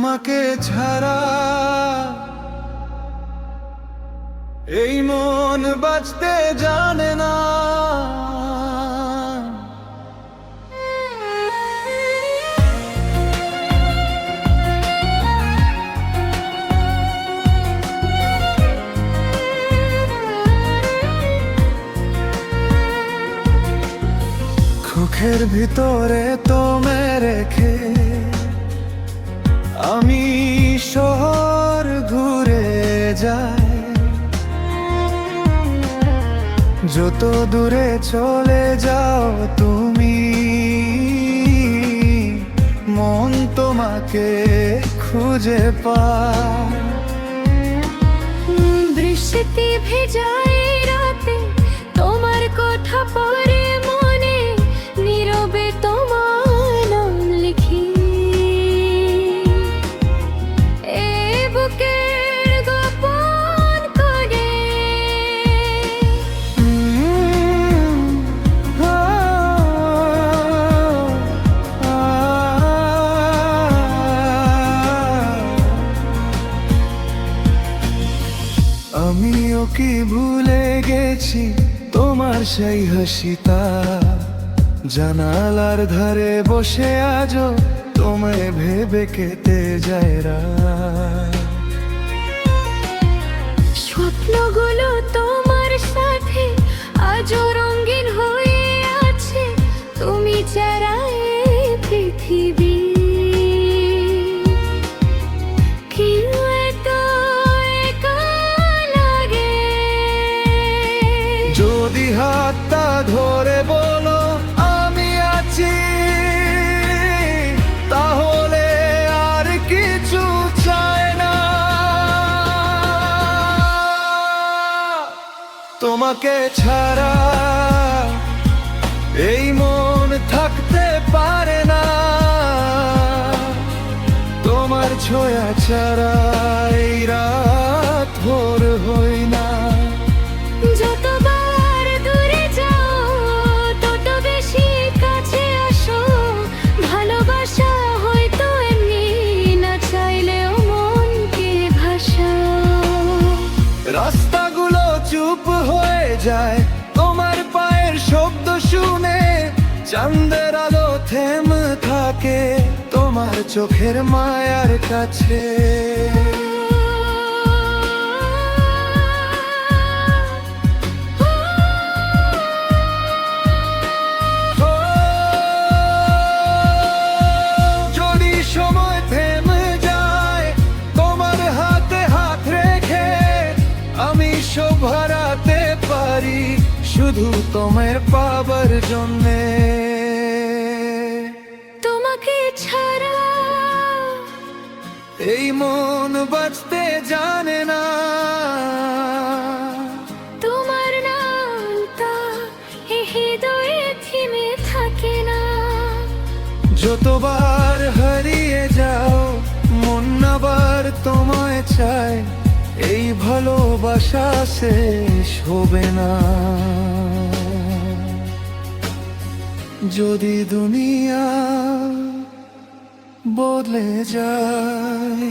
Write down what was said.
তোমাকে ছাড়া এই মন বাঁচতে জানে না। চোখের ভিতরে তোমে রেখে আমি শহর ঘুরে যাই, যত দূরে চলে যাও তুমি মন তোমাকে খুঁজে পায়। বৃষ্টি ভেজায় রাতে তোমার কথা পড়ে মনে, নীরবে তোমার নাম লিখি এ বুকের গোপন করে। আমিও কি ভুলে গেছি তোমার সেই হাসিটা, জানালার ধারে বসে আজও তোমায় ভেবে কেটে যায় রাত। স্বপ্নগুলো তোমার সাথে আজও রঙিন হয়ে আছে, তুমি ছাড়া এই পৃথিবী কি এত একা লাগে। যদি হাতটা ধরে বলো আমি আছি, তাহলে আর কিছু চাই না। তোমাকে ছাড়া এই মন থাকতে পারে না, তোমার ছোঁয়া ছাড়া এই রাত ভোর হই না। যতবার দূরে যাও তত বেশি কাছে আসো, ভালোবাসা হয়তো এমনি না চাইলেও মনকে ভাসাও। রাস্তাগুলো চুপ হয়ে যায় তোমার পায়ের শব্দ শুনে, চাঁদের আলো থেমে থাকে তোমার চোখের মায়ার কাছে। যদি সময় থেমে যায় তোমার হাতে হাত রেখে, আমি সব হারাতে পারি শুধু তোমার পাবার জন্যে। তোমাকে ছাড়া এই মন বাঁচতে জানে না, তোমার নামটা এই হৃদয়ে থেমে থাকে না। যতবার হারিয়ে যাও মন আবার তোমায় চায়, এই ভালোবাসা শেষ হবে না। যদি দুনিয়া বদলে যায়।